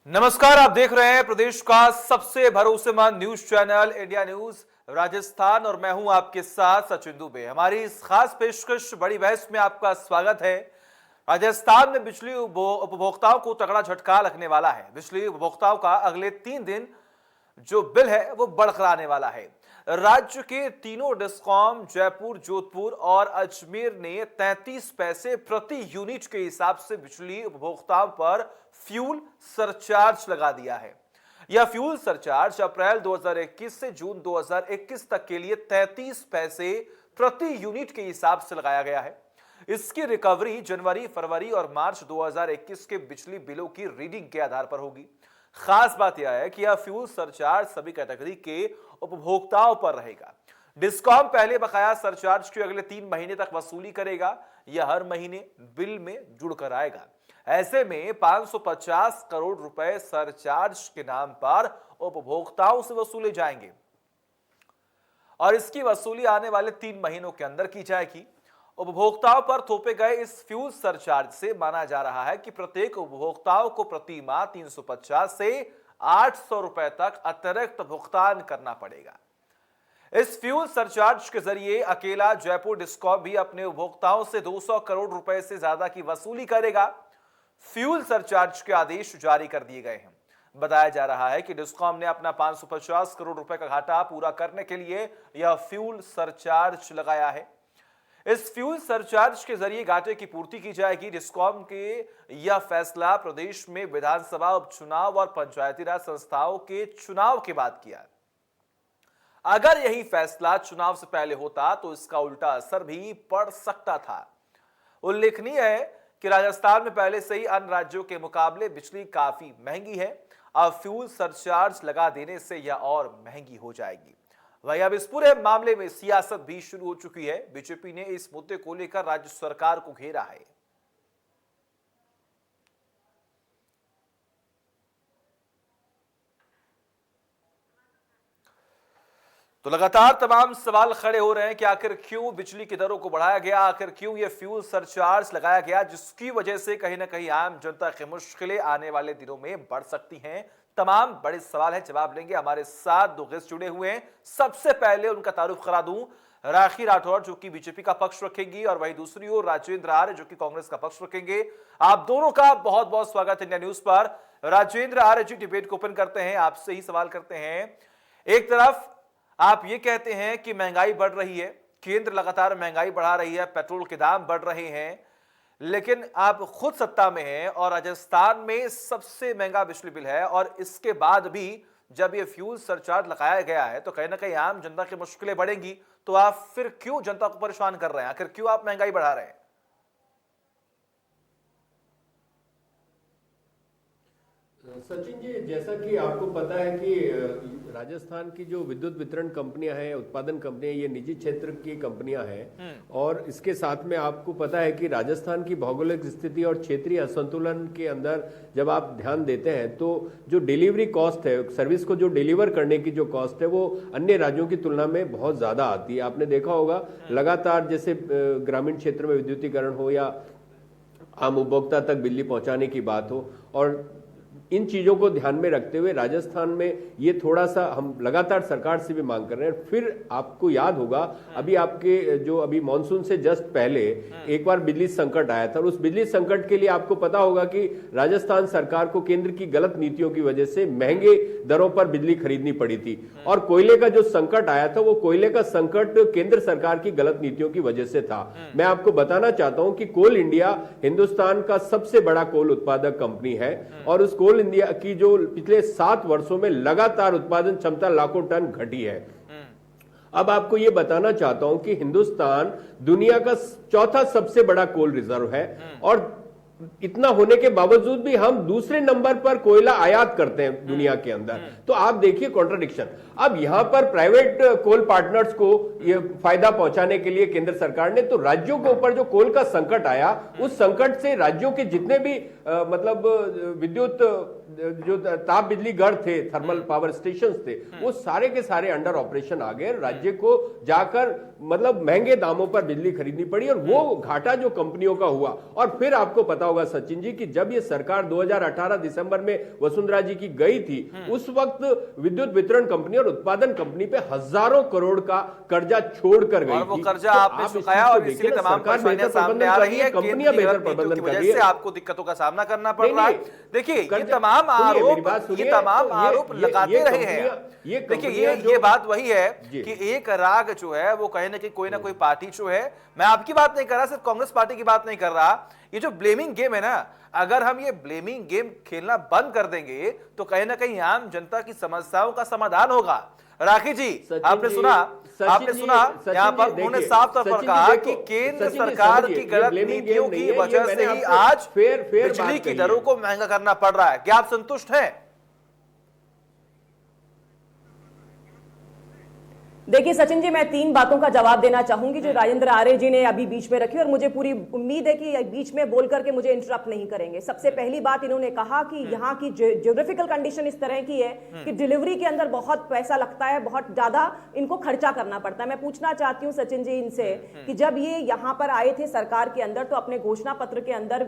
नमस्कार, आप देख रहे हैं प्रदेश का सबसे भरोसेमंद news channel India news Rajasthan और मैं हूं आपके साथ सचिन दुबे। हमारी इस खास पेशकश बड़ी बहस में आपका स्वागत है। राजस्थान में बिजली उपभोक्ताओं को तगड़ा झटका लगने वाला है। बिजली उपभोक्ताओं का अगले 3 दिन जो बिल है वो बढ़कर आने वाला है। राज्य के तीनों डिस्कॉम जयपुर, जोधपुर और अजमेर ने 33 पैसे प्रति यूनिट के हिसाब से बिजली उपभोक्ताओं पर फ्यूल सरचार्ज लगा दिया है। यह फ्यूल सरचार्ज अप्रैल 2021 से जून 2021 तक के लिए 33 पैसे प्रति यूनिट के हिसाब से लगाया गया है। इसकी रिकवरी जनवरी, फरवरी और मार्च 2021 के बिजली बिलों की रीडिंग के आधार पर होगी। खास बात यह है कि यह फ्यूल सरचार्ज सभी कैटेगरी के उपभोक्ताओं पर रहेगा। डिस्कॉम पहले बकाया सरचार्ज की अगले 3 महीने तक वसूली करेगा। यह हर महीने बिल में जुड़कर आएगा। ऐसे में 550 करोड़ रुपए सरचार्ज के नाम पर उपभोक्ताओं से वसूले जाएंगे और इसकी वसूली आने वाले 3 महीनों के अंदर की जाएगी। उपभोक्ताओं पर थोपे गए इस फ्यूल सरचार्ज से माना जा रहा है कि प्रत्येक उपभोक्ताओं को प्रति माह 350 से 800 रुपए तक अतिरिक्त भुगतान करना पड़ेगा। इस फ्यूल सरचार्ज के जरिए अकेला जयपुर डिस्कॉम भी अपने उपभोक्ताओं से 200 करोड़ रुपए से ज्यादा की वसूली करेगा। फ्यूल सरचार्ज के आदेश जारी कर दिए गए हैं। बताया जा रहा है कि डिस्कॉम ने अपना 550 करोड़ रुपए का घाटा पूरा करने के लिए यह फ्यूल सरचार्ज लगाया है। इस फ्यूल सरचार्ज के जरिए घाटे की पूर्ति की जाएगी। डिस्कॉम के यह फैसला प्रदेश में विधानसभा उपचुनाव और पंचायती राज संस्थाओं के चुनाव के बाद किया। अगर यही फैसला चुनाव से पहले होता तो इसका उल्टा असर भी पड़ सकता था। उल्लेखनीय है कि राजस्थान में पहले से ही अन्य राज्यों के मुकाबले बिजली काफी महंगी है। अब फ्यूल सरचार्ज लगा देने से यह और महंगी हो जाएगी। वहीं अब इस पूरे मामले में सियासत भी शुरू हो चुकी है। बीजेपी ने इस मुद्दे को लेकर राज्य सरकार को घेरा है। तो लगातार तमाम सवाल खड़े हो रहे हैं कि आखिर क्यों बिजली की दरों को बढ़ाया गया, आखिर क्यों यह फ्यूल सरचार्ज लगाया गया, जिसकी वजह से कहीं ना कहीं आम जनता की मुश्किलें आने वाले दिनों में बढ़ सकती हैं। तमाम बड़े सवाल हैं, जवाब लेंगे। हमारे साथ 2 गेस्ट जुड़े हुए हैं। सबसे पहले उनका तारुफ करा दूं, राखी राठौर जो कि बीजेपी का पक्ष रखेंगी और वहीं दूसरी ओर राजेंद्र आर्य जो कि कांग्रेस का पक्ष रखेंगे। आप दोनों का बहुत बहुत स्वागत है इंडिया न्यूज पर। राजेंद्र आर्य जी, डिबेट को ओपन करते हैं, आपसे ही सवाल करते हैं। एक तरफ आप ये कहते हैं कि महंगाई बढ़ रही है, केंद्र लगातार महंगाई बढ़ा रही है, पेट्रोल के दाम बढ़ रहे हैं, लेकिन आप खुद सत्ता में हैं और राजस्थान में सबसे महंगा बिजली बिल है और इसके बाद भी जब ये फ्यूल सरचार्ज लगाया गया है तो कहीं ना कहीं आम जनता की मुश्किलें बढ़ेंगी। तो आप फिर क्यों जनता को परेशान कर रहे हैं, आखिर क्यों आप महंगाई बढ़ा रहे हैं? सचिन जी, जैसा कि आपको पता है कि राजस्थान की जो विद्युत वितरण कंपनियां हैं, उत्पादन कंपनियां, ये निजी क्षेत्र की कंपनियां हैं और इसके साथ में आपको पता है कि राजस्थान की भौगोलिक स्थिति और क्षेत्रीय असंतुलन के अंदर जब आप ध्यान देते हैं तो जो डिलीवरी कॉस्ट है, सर्विस को जो डिलीवर करने की जो कॉस्ट है वो अन्य राज्यों की तुलना में बहुत ज्यादा आती है। आपने देखा होगा लगातार, जैसे ग्रामीण क्षेत्र में विद्युतीकरण हो या आम उपभोक्ता तक बिजली पहुंचाने की बात हो, और इन चीजों को ध्यान में रखते हुए राजस्थान में ये थोड़ा सा हम लगातार सरकार से भी मांग कर रहे हैं। फिर आपको याद होगा अभी आपके जो अभी मॉनसून से जस्ट पहले एक बार बिजली संकट आया था और उस बिजली संकट के लिए आपको पता होगा कि राजस्थान सरकार को केंद्र की गलत नीतियों की वजह से महंगे दरों पर बिजली खरीदनी पड़ी थी। और कोयले का जो संकट आया था वो कोयले का संकट केंद्र सरकार की गलत नीतियों की वजह से था। मैं आपको बताना चाहता हूं कि कोल इंडिया हिंदुस्तान का सबसे बड़ा कोल उत्पादक कंपनी है और उस कोल इंडिया की जो पिछले 7 वर्षों में लगातार उत्पादन क्षमता लाखों टन घटी है। अब आपको यह बताना चाहता हूं कि हिंदुस्तान दुनिया का 4था सबसे बड़ा कोल रिजर्व है और इतना होने के बावजूद भी हम दूसरे नंबर पर कोयला आयात करते हैं दुनिया के अंदर। तो आप देखिए कॉन्ट्रडिक्शन। अब यहां पर प्राइवेट कोल पार्टनर्स को ये फायदा पहुंचाने के लिए केंद्र सरकार ने तो राज्यों के ऊपर जो कोल का संकट आया उस संकट से राज्यों के जितने भी मतलब विद्युत जो ताप बिजली गढ़ थे, थर्मल पावर स्टेशन थे, वो सारे के सारे अंडर ऑपरेशन आ गए। राज्य को जाकर मतलब महंगे दामों पर बिजली खरीदनी पड़ी, और वो घाटा जो कंपनियों का हुआ। और फिर आपको पता होगा सचिन जी कि जब ये सरकार 2018 दिसंबर में वसुंधरा जी की गई थी, उस वक्त विद्युत वितरण कंपनी और उत्पादन कंपनी पे हजारों करोड़ का कर्जा छोड़कर गई और वो थी। कर्जा तो आपने आप इस चुकाया चीज को और देखिए इसीलिए ना, तमाम सरकार परेशानियां बेहतर सामने प्रबंधन आ कर रही रही है, है, कंपनियां केंद्र की बेहतर गलत नीतियों प्रबंधन की कर वजह रही से है। आपको दिक्कतों का सामना करना पड़ नहीं रहा है। नहीं, देखिए ये कर्जा- तमाम सुनिए, मेरी आरोप बात सुनिए, तो लगाते रहे हैं। ये देखिए कंपनियां ये बात वही है जी। कि एक राग जो है वो कहीं ना कहीं कोई ना कोई पार्टी जो है, मैं आपकी बात नहीं कर रहा, सिर्फ कांग्रेस पार्टी की बात नहीं कर रहा, ये जो ब्लेमिंग गेम है ना, अगर हम ये ब्लेमिंग गेम खेलना बंद कर देंगे तो कहीं ना कहीं आम जनता की समस्याओं का समाधान होगा। राखी जी, आपने सुना यहाँ पर उन्होंने साफ तौर पर कहा कि केंद्र सरकार की गलत नीतियों की वजह से ही आज बिजली की दरों को महंगा करना पड़ रहा है। क्या आप संतुष्ट हैं? देखिए सचिन जी, मैं 3 बातों का जवाब देना चाहूंगी जो राजेंद्र आर्य जी ने अभी बीच में रखी, और मुझे पूरी उम्मीद है कि बीच में बोल करके मुझे इंटरप्ट नहीं करेंगे। सबसे पहली बात, इन्होंने कहा कि यहाँ की ज्योग्राफिकल कंडीशन इस तरह की है कि डिलीवरी के अंदर बहुत पैसा लगता है, बहुत ज्यादा इनको खर्चा करना पड़ता है। मैं पूछना चाहती हूँ सचिन जी इनसे कि जब ये यहाँ पर आए थे सरकार के अंदर, तो अपने घोषणा पत्र के अंदर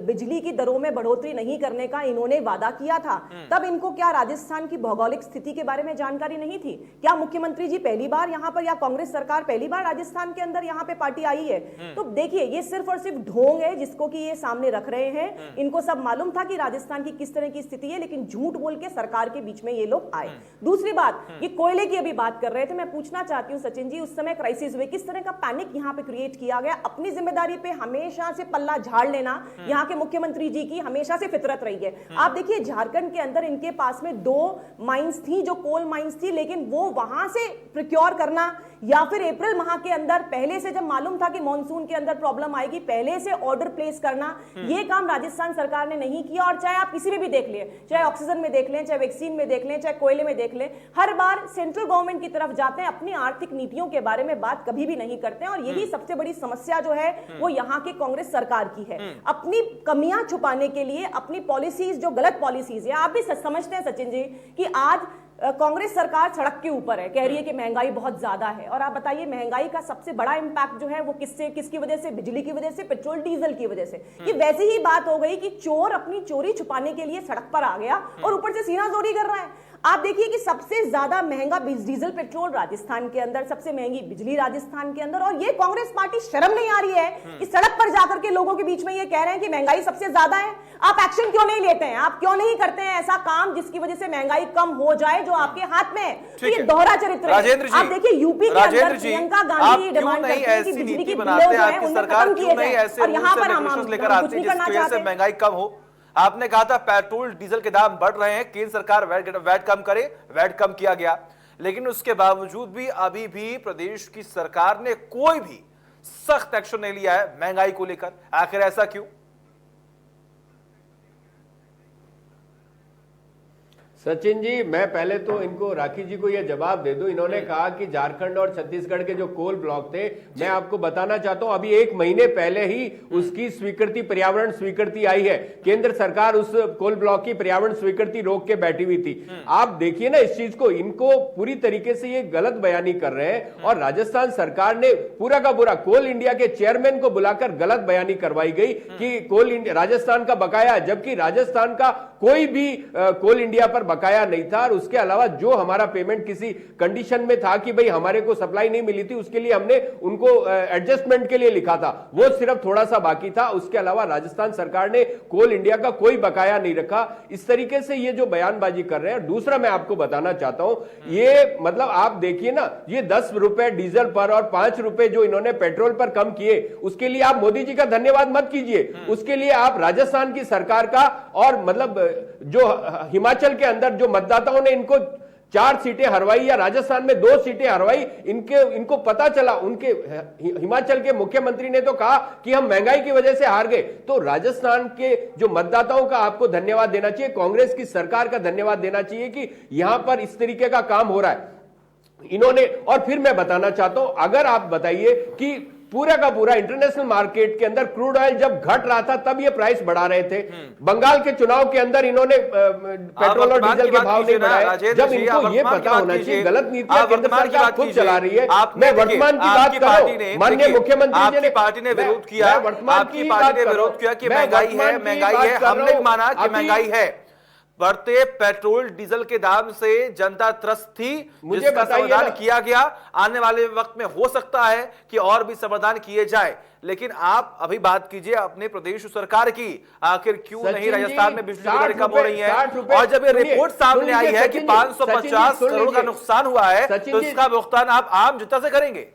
बिजली की दरों में बढ़ोतरी नहीं करने का इन्होंने वादा किया था, तब इनको क्या राजस्थान की भौगोलिक स्थिति के बारे में जानकारी नहीं थी? क्या मुख्यमंत्री जी पहली बार यहां पर, या कांग्रेस सरकार पहली बार राजस्थान के अंदर यहां पे पार्टी आई है? तो देखिए ये सिर्फ और सिर्फ ढोंग है जिसको कि ये सामने रख रहे हैं। इनको सब मालूम था कि राजस्थान की किस तरह की स्थिति है, लेकिन झूठ बोल के सरकार के बीच में ये लोग आए। दूसरी बात, ये कोयले की अभी बात कर रहे थे, मैं पूछना चाहती हूं सचिन जी, उस समय क्राइसिस हुए, किस तरह का पैनिक यहां पे क्रिएट किया गया? अपनी जिम्मेदारी पे हमेशा से पल्ला झाड़ लेना यहां के मुख्यमंत्री जी की हमेशा से फितरत रही है। आप देखिए झारखंड के अंदर इनके पास में 2 माइंस थी, जो कोल माइंस थी, लेकिन वो वहां से प्रिक्योर करना, या फिर अप्रैल माह के अंदर पहले से, जब मालूम था कि मॉनसून के अंदर प्रॉब्लम आएगी, पहले से ऑर्डर प्लेस करना, ये काम राजस्थान सरकार ने नहीं किया। और चाहे आप किसी में भी देख लें, चाहे ऑक्सीजन में देख लें, चाहे वैक्सीन में देख लें, चाहे कोयले में देख लें, हर बार सेंट्रल गवर्नमेंट की तरफ जाते हैं, अपनी आर्थिक नीतियों के बारे में बात कभी भी नहीं करते हैं। और यही सबसे बड़ी समस्या जो है वो यहाँ की कांग्रेस सरकार की है। अपनी कमियां छुपाने के लिए अपनी पॉलिसीज, जो गलत पॉलिसीज है, आप भी समझते हैं सचिन जी कि आज कांग्रेस सरकार सड़क के ऊपर है, कह रही है कि महंगाई बहुत ज्यादा है। और आप बताइए महंगाई का सबसे बड़ा इंपैक्ट जो है वो किसकी वजह से? बिजली की वजह से, पेट्रोल डीजल की वजह से। ये वैसी ही बात हो गई कि चोर अपनी चोरी छुपाने के लिए सड़क पर आ गया और ऊपर से सीनाजोरी कर रहा है। आप देखिए कि सबसे ज्यादा महंगा डीजल पेट्रोल राजस्थान के अंदर, सबसे महंगी बिजली राजस्थान के अंदर, और ये कांग्रेस पार्टी शर्म नहीं आ रही है कि सड़क पर जाकर के लोगों के बीच में ये कह रहे हैं कि महंगाई सबसे ज्यादा है। आप एक्शन क्यों नहीं लेते हैं? आप क्यों नहीं करते हैं ऐसा काम जिसकी वजह से महंगाई कम हो जाए, जो आपके हाथ में है? तो ये दोहरा चरित्र है। राजेंद्र जी, आप देखिए यूपी के अंदर प्रियंका गांधी डिमांड करती है कि बिजली की बिलों जो है उन्हें खत्म किए जाए, और यहाँ पर हम कुछ नहीं करना चाहते। महंगाई कम हो, आपने कहा था पेट्रोल डीजल के दाम बढ़ रहे हैं, केंद्र सरकार वैट कम करे, वैट कम किया गया, लेकिन उसके बावजूद भी अभी भी प्रदेश की सरकार ने कोई भी सख्त एक्शन नहीं लिया है महंगाई को लेकर। आखिर ऐसा क्यों? सचिन जी, मैं पहले तो इनको, राखी जी को यह जवाब दे दूं। इन्होंने कहा कि झारखंड और छत्तीसगढ़ के जो कोल ब्लॉक थे, मैं आपको बताना चाहता हूं अभी 1 महीने पहले ही उसकी स्वीकृति, पर्यावरण स्वीकृति आई है। केंद्र सरकार उस कोल ब्लॉक की पर्यावरण स्वीकृति रोक के बैठी हुई थी। आप देखिए ना इस चीज को, इनको पूरी तरीके से ये गलत बयानी कर रहे हैं। और राजस्थान सरकार ने पूरा का पूरा कोल इंडिया के चेयरमैन को बुलाकर गलत बयानी करवाई गई कि कोल इंडिया राजस्थान का बकाया, जबकि राजस्थान का कोई भी कोल इंडिया पर बकाया नहीं था। और उसके अलावा जो हमारा पेमेंट किसी कंडीशन में था कि भाई हमारे को सप्लाई नहीं मिली थी, उसके लिए हमने उनको एडजस्टमेंट के लिए लिखा था, वो सिर्फ थोड़ा सा बाकी था। उसके अलावा राजस्थान सरकार ने कोल इंडिया का कोई बकाया नहीं रखा। इस तरीके से ये जो बयानबाजी कर रहे हैं। दूसरा मैं आपको बताना चाहता हूं, ये मतलब आप देखिए ना, ये 10 रुपए डीजल पर और 5 रुपए जो इन्होंने पेट्रोल पर कम किए, उसके लिए आप मोदी जी का धन्यवाद मत कीजिए, उसके लिए आप राजस्थान की सरकार का, और मतलब जो हिमाचल के अंदर जो मतदाताओं ने इनको 4 सीटें हरवाई या राजस्थान में 2 सीटें हरवाई, इनको पता चला, उनके हिमाचल के मुख्यमंत्री ने तो कहा कि हम महंगाई की वजह से हार गए। तो राजस्थान के जो मतदाताओं का आपको धन्यवाद देना चाहिए, कांग्रेस की सरकार का धन्यवाद देना चाहिए कि यहां पर इस तरीके का काम हो रहा है इन्होंने। और फिर मैं बताना चाहता हूं, अगर आप बताइए कि पूरा का पूरा इंटरनेशनल मार्केट के अंदर क्रूड ऑयल जब घट रहा था तब ये प्राइस बढ़ा रहे थे। बंगाल के चुनाव के अंदर इन्होंने पेट्रोल और डीजल के भाव नहीं बढ़ाए, जब इनको ये पता होना चाहिए गलत नीतियां केंद्र सरकार खुद चला रही है। मैं वर्तमान की बात कर रहा हूं, माननीय मुख्यमंत्री जी ने पार्टी ने विरोध किया, आपकी पार्टी ने विरोध किया कि महंगाई है, महंगाई है, हमने भी माना कि महंगाई है। बढ़ते पेट्रोल डीजल के दाम से जनता त्रस्त थी, जिसका समाधान किया गया। आने वाले वक्त में हो सकता है कि और भी समाधान किए जाए, लेकिन आप अभी बात कीजिए अपने प्रदेश सरकार की, आखिर क्यों नहीं राजस्थान में बिजली की दरें कम हो रही हैं? और जब ये रिपोर्ट सामने आई है कि 550 करोड़ का नुकसान हुआ है, तो इसका भुगतान आप आम जनता से करेंगे।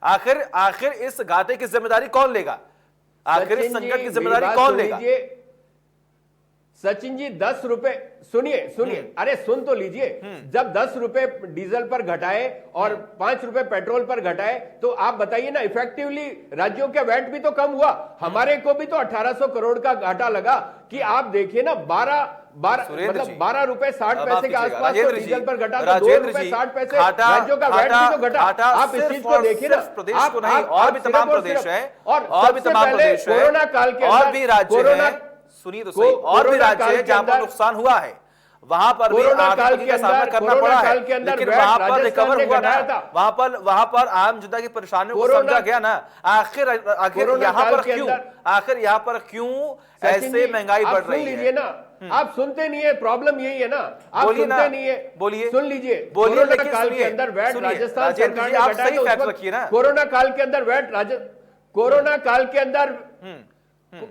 आखिर इस घाटे की जिम्मेदारी कौन लेगा? आखिर इस संकट की जिम्मेदारी कौन लेगा? सचिन जी 10 रुपए सुनिए, अरे सुन तो लीजिए। जब 10 रुपए डीजल पर घटाए और 5 रुपए पेट्रोल पर घटाए, तो आप बताइए ना, इफेक्टिवली राज्यों का वैट भी तो कम हुआ। हमारे को भी तो 1800 करोड़ का घाटा लगा कि आप देखिए ना, 12 रुपए 60 पैसे के आसपास तो डीजल पर घटा, तो 2 रुपए 60 पैसे राज्यों का वैट भी तो घटा। आप इस चीज को देखिए ना, प्रदेश को नहीं, और भी तमाम प्रदेश हैं, और भी तमाम प्रदेश हैं, कोरोना काल के और भी राज्य हैं, सुनिए तो सही, और भी राज्य है जहां पर नुकसान हुआ है, वहां पर भी आर्थिक का सामना करना पड़ा है, लेकिन वहां पर रिकवर हुआ ना, वहां पर आम जनता की परेशानियों को समझा गया ना। आखिर यहाँ पर क्यों ऐसे महंगाई बढ़ रही है ना? आप सुनते नहीं है, प्रॉब्लम यही है ना, आप सुनते नहीं है। बोलिए, सुन लीजिए। बोलिए, कोरोना काल के अंदर वैट राजस्थान सरकार ने घटाया, कोरोना काल के अंदर वैट कोरोना काल के अंदर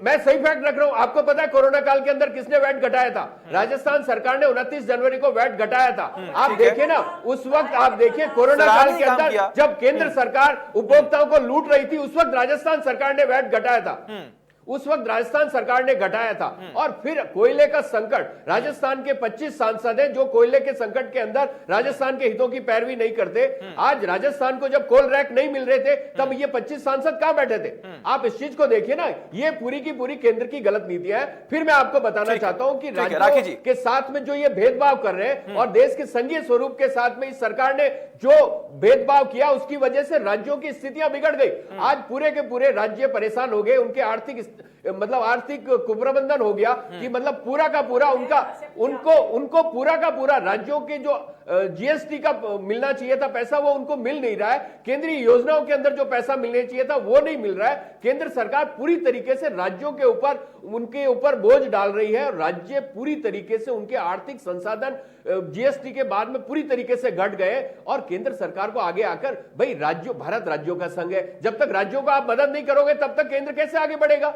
मैं सही फैक्ट रख रहा हूं। आपको पता है कोरोना काल के अंदर किसने वैट घटाया था? राजस्थान सरकार ने 29 जनवरी को वैट घटाया था। आप देखिए ना, उस वक्त आप देखिए कोरोना काल के अंदर जब केंद्र सरकार उपभोक्ताओं को लूट रही थी, उस वक्त राजस्थान सरकार ने वैट घटाया था। उस वक्त राजस्थान सरकार ने घटाया था। और फिर कोयले का संकट, राजस्थान के 25 सांसद हैं जो कोयले के संकट के अंदर राजस्थान के हितों की पैरवी नहीं करते। आज राजस्थान को जब कोल रैक नहीं मिल रहे थे, तब ये 25 सांसद कहां बैठे थे? आप इस चीज को देखिए ना, ये पूरी की पूरी केंद्र की गलत नीतियां हैं। फिर मैं आपको बताना चाहता हूं कि राज्यों के साथ में जो ये भेदभाव कर रहे हैं और देश के संघीय स्वरूप के साथ में इस सरकार ने जो भेदभाव किया, उसकी वजह से राज्यों की स्थितियां बिगड़ गई। आज पूरे के पूरे राज्य परेशान हो गए, उनके आर्थिक कुप्रबंधन हो गया कि मतलब पूरा का पूरा उनको पूरा का पूरा राज्यों के जो जीएसटी का मिलना चाहिए था पैसा, वो उनको मिल नहीं रहा है। केंद्रीय योजनाओं के अंदर जो पैसा मिलने चाहिए था वो नहीं मिल रहा है। केंद्र सरकार पूरी तरीके से राज्यों के ऊपर बोझ डाल रही है और राज्य पूरी तरीके से उनके आर्थिक संसाधन जीएसटी के बाद में पूरी तरीके से घट गए। और केंद्र सरकार को आगे आकर, भाई भारत राज्यों का संघ है, जब तक राज्यों को आप मदद नहीं करोगे तब तक केंद्र कैसे आगे बढ़ेगा?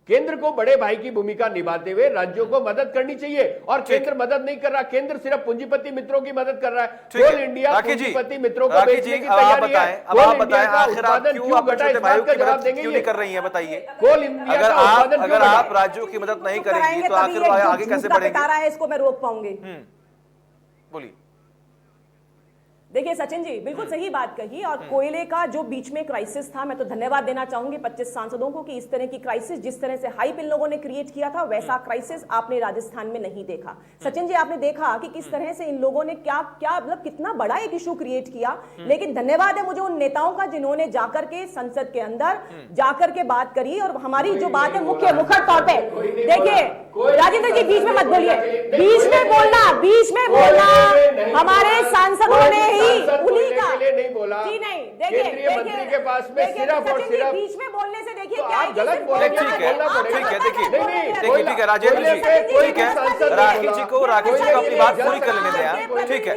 केंद्र को बड़े भाई की भूमिका निभाते हुए राज्यों को मदद करनी चाहिए और केंद्र मदद नहीं कर रहा। केंद्र सिर्फ पूंजीपति मित्रों की मदद कर रहा है। कोल इंडिया पूंजीपति मित्रों को बेचने की तैयारी है। कोल इंडिया का उत्पादन क्यों घटा, इस बात का जवाब देंगे ये कर रही है, बताइए। कोल इंडिया का उत्पादन अगर आप राज्यों की मदद नहीं करेंगी तो आखिर आगे कैसे बढ़ेंगे? इसको मैं रोक पाऊंगी? बोलिए। देखिए सचिन जी बिल्कुल सही बात कही। और कोयले का जो बीच में क्राइसिस था, मैं तो धन्यवाद देना चाहूंगी 25 सांसदों को कि इस तरह की क्राइसिस, जिस तरह से हाइप इन लोगों ने क्रिएट किया था, वैसा क्राइसिस आपने राजस्थान में नहीं देखा। सचिन जी आपने देखा कि किस तरह से इन लोगों ने क्या मतलब कितना बड़ा एक इशू क्रिएट किया। लेकिन धन्यवाद है मुझे उन नेताओं का जिन्होंने जाकर के संसद के अंदर जाकर के बात करी। और हमारी जो बात है मुखर तौर पे, देखिए राजेंद्र जी बीच में मत बोलिए, बीच में बोलना हमारे सांसदों ने उन्हीं का नहीं बोला जी। नहीं देखिए केंद्रीय मंत्री के पास में सिर्फ और सिर्फ बीच में बोलने से देखिए क्या आप गलत बोल रहे हैं। ठीक है राजेंद्र जी, ठीक है राखी जी को अपनी बात पूरी कर लेने दें। ठीक है,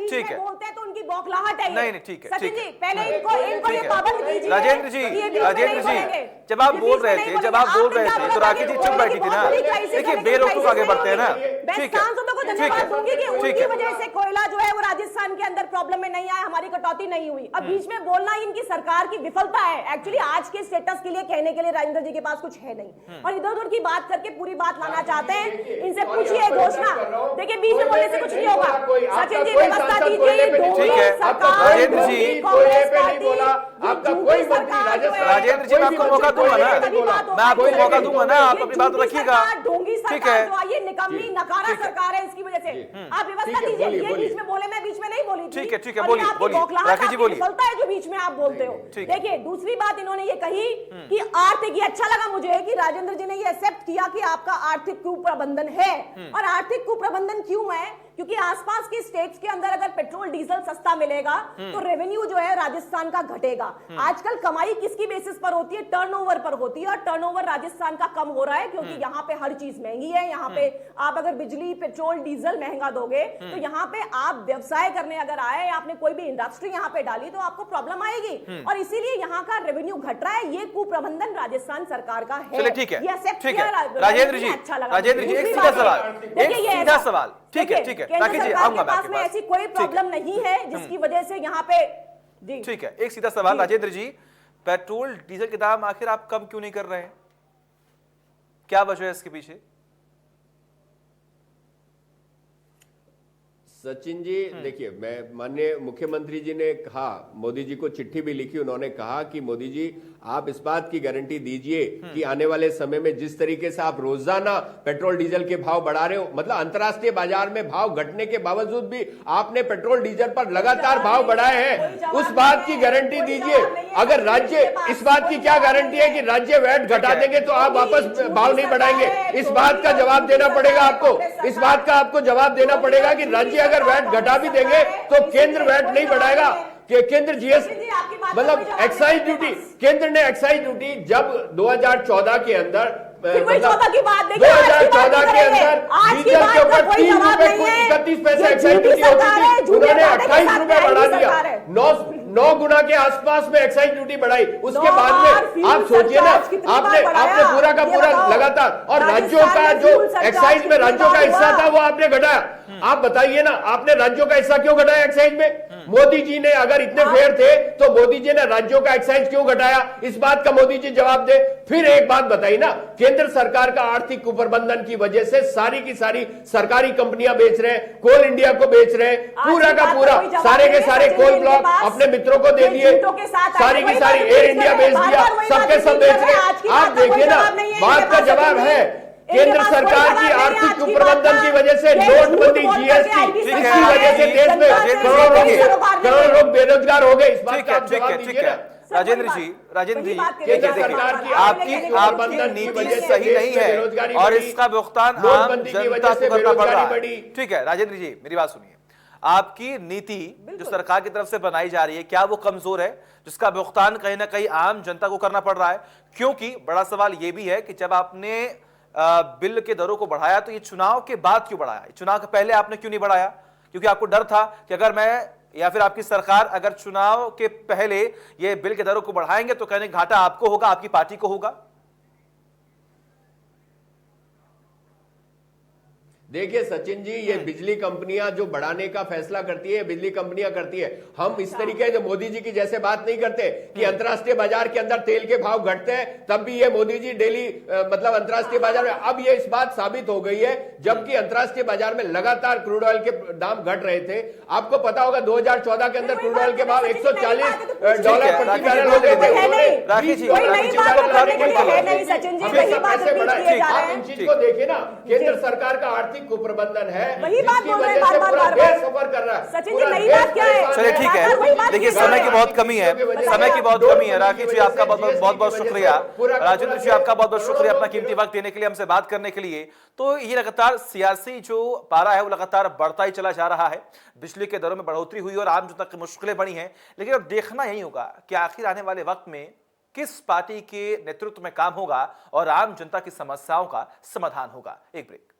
ठीक है, बोलते हैं तो उनकी बौखलाहट है। नहीं ठीक है, ठीक है, पहले इनको ये पाबंद कीजिए। राजेंद्र जी जब आप बोल रहे थे तो राखी जी चुप बैठी थी ना। देखिए बेरोकटोक आगे बढ़ते हैं ना। ठीक है, सांसदों को धन्यवाद दूंगी कि उनकी वजह से कोयला जो है वो राजस्थान के अंदर प्रॉब्लम में नहीं आया, हमारी कटौती नहीं हुई। अब बीच में बोलना इनकी सरकार की विफलता है। एक्चुअली आज के स्टेटस के लिए कहने के लिए राजेंद्र जी के पास कुछ है नहीं और इधर उधर की बात करके पूरी बात लाना चाहते हैं। इनसे पूछिए घोषणा, देखिए बीच में बोलने से कुछ नहीं होगा। सचिन जी व्यवस्था दीजिए, ठीक है राजेंद्र जी, आपका झूठी कोई मंत्री सरकार जो राजस्थान है, राजेंद्र जी, मैं आपको मौका दूंगा ना, मैं आपको मौका दूंगा ना, आप अपनी बात रखिएगा। ढोंगी ठीक है, सरकार जो आई है, निकम्मी नकारा सरकार है, इसकी वजह से आप व्यवस्था ठीक है, कीजिए। बोलिए, ये बोलिए। बीच में बोले, मैं बीच में नहीं बोली थी। ठीक है, ठीक है, और बोलिए, ये आपकी बोलिए। बौखलाहट, राकेश जी, आपकी बोलिए। विफलता है जो बीच में आप बोलते हो। ठीक है। देखिए, दूसरी बात इन्होंने ये कही कि आर्थिक, ये अच्छा लगा मुझे कि राजेंद्र जी ने ये एक्सेप्ट किया कि आपका आर्थिक कुप्रबंधन है। और आर्थिक कुप्रबंधन क्यों है? क्योंकि आसपास के स्टेट्स के अंदर अगर पेट्रोल डीजल सस्ता मिलेगा तो रेवेन्यू जो है राजस्थान का घटेगा। आजकल कमाई किसकी बेसिस पर होती है? टर्नओवर पर होती है, और टर्नओवर राजस्थान का कम हो रहा है क्योंकि यहाँ पे हर चीज महंगी है। यहाँ पे आप अगर बिजली, पेट्रोल, डीजल महंगा दोगे तो यहाँ पे आप व्यवसाय करने अगर आए, आपने कोई भी इंडस्ट्री यहाँ पे डाली तो आपको प्रॉब्लम आएगी, और इसीलिए यहाँ का रेवेन्यू घट रहा है। ये कुप्रबंधन राजस्थान सरकार का है। चलिए ठीक है, ये accept ठीक किया है राजेंद्र जी, अच्छा लगा। राजेंद्र जी, एक दूसरी सीधा बात सवाल, है, एक देखिए ये सीधा ऐसा- सवाल, ठीक है, देखिए, ठीक है, केंद्र राकेश जी, सरकार आऊंगा के मैं पास आपके में पास। ऐसी कोई ठीक है। प्रॉब्लम नहीं है जिसकी वजह से यहाँ पे जी ठीक है, एक सीधा सवाल राजेंद्र जी, पेट्रोल डीजल के दाम आखिर आप कम क्यों नहीं कर रहे हैं? क्या वजह है इसके पीछे? सचिन जी, देखिए, मैं माननीय मुख्यमंत्री जी ने कहा, मोदी जी को चिट्ठी भी लिखी, उन्होंने कहा कि मोदी जी आप इस बात की गारंटी दीजिए कि आने वाले समय में जिस तरीके से आप रोजाना पेट्रोल डीजल के भाव बढ़ा रहे हो, मतलब अंतर्राष्ट्रीय बाजार में भाव घटने के बावजूद भी आपने पेट्रोल डीजल पर लगातार भाव बढ़ाए हैं, उस बात की गारंटी दीजिए। अगर राज्य, इस बात की क्या गारंटी है कि राज्य वैट घटा देंगे तो आप वापस भाव नहीं बढ़ाएंगे? इस बात का जवाब देना पड़ेगा आपको, इस बात का आपको जवाब देना पड़ेगा कि राज्य अगर वैट घटा भी देंगे तो केंद्र वैट नहीं बढ़ाएगा। कि केंद्र जीएसटी, मतलब एक्साइज ड्यूटी, केंद्र ने एक्साइज ड्यूटी जब 2014 के अंदर, कोई 14 की बात देखिए, 2014 के अंदर डीजल के ऊपर 3 रुपए 31 पैसे एक्साइज ड्यूटी होती थी, उन्होंने 28 रुपए बढ़ा दिया। 9 गुना के आसपास में एक्साइज ड्यूटी बढ़ाई। उसके बाद में आप सोचिए ना, आपने पूरा का पूरा लगातार, और राज्यों का जो एक्साइज में राज्यों का हिस्सा था वो आपने घटाया। आप बताइए ना, आपने राज्यों का हिस्सा क्यों घटाया एक्साइज में? मोदी जी ने अगर इतने फेयर थे तो मोदी जी ने राज्यों का एक्साइज क्यों घटाया? इस बात का मोदी जी जवाब दे। फिर एक बात बताइए ना, केंद्र सरकार का आर्थिक कुप्रबंधन की वजह से सारी की सारी सरकारी कंपनियां बेच रहे हैं, कोल इंडिया को बेच रहे हैं, पूरा का पूरा सारे के सारे कोल ब्लॉक अपने मित्रों को दे दिए, सारी की सारी एयर इंडिया बेच दिया, सबके सब बेच रहे हैं। आप देखिए ना, बात का जवाब है केंद्र सरकार की आर्थिक कुप्रबंधन की वजह से, नोटबंदी, जीएसटी, इसकी वजह से देश में करोड़ों लोग बेरोजगार हो गए। इस बात का आप जवाब दीजिए ना। राजेंद्र जी, देखिए, सरकार की आपकी नीति सही नहीं है और इसका भुगतान आम जनता को करना पड़ रहा है। ठीक है राजेंद्र जी, मेरी बात सुनिए, आपकी नीति जो सरकार की तरफ से बनाई जा रही है, क्या वो कमजोर है जिसका भुगतान कहीं ना कहीं आम जनता को करना पड़ रहा है? क्योंकि बड़ा सवाल यह भी है कि जब आपने बिल के दरों को बढ़ाया तो ये चुनाव के बाद क्यों बढ़ाया? चुनाव के पहले आपने क्यों नहीं बढ़ाया? क्योंकि आपको डर था कि अगर मैं या फिर आपकी सरकार अगर चुनाव के पहले ये बिल के दरों को बढ़ाएंगे तो कहने घाटा आपको होगा, आपकी पार्टी को होगा। देखिए सचिन जी, ये बिजली कंपनियां जो बढ़ाने का फैसला करती है, बिजली कंपनियां करती है। हम इस तरीके से मोदी जी की जैसे बात नहीं करते कि अंतर्राष्ट्रीय बाजार के अंदर तेल के भाव घटते हैं, तब भी ये मोदी जी डेली मतलब अंतर्राष्ट्रीय बाजार में, अब ये इस बात साबित हो गई है, जबकि अंतर्राष्ट्रीय बाजार में लगातार क्रूड ऑयल के दाम घट रहे थे। आपको पता होगा 2014 के अंदर क्रूड ऑयल के भाव $140 प्रति बैरल हो गए थे। आप इन चीज को देखिए ना, केंद्र सरकार का आर्थिक कुप्रबंधन है, जिसकी वजह से पूरा देश सफर कर रहा है। सचिन जी, नई बात क्या है? चलिए ठीक है, देखिए समय की बहुत कमी है, समय की बहुत कमी है। राकेश जी आपका बहुत बहुत शुक्रिया, राजेंद्र जी आपका बहुत बहुत शुक्रिया अपना कीमती वक्त देने के लिए, हमसे बात करने के लिए। तो ये लगातार सियासी जो पारा है वो लगातार बढ़ता ही चला जा रहा है। बिजली के दरों में बढ़ोतरी हुई और आम जनता की मुश्किलें बढ़ी हैं, लेकिन अब देखना यही होगा कि आखिर आने वाले वक्त में किस पार्टी के नेतृत्व में काम होगा और आम जनता की समस्याओं का समाधान होगा। एक ब्रेक।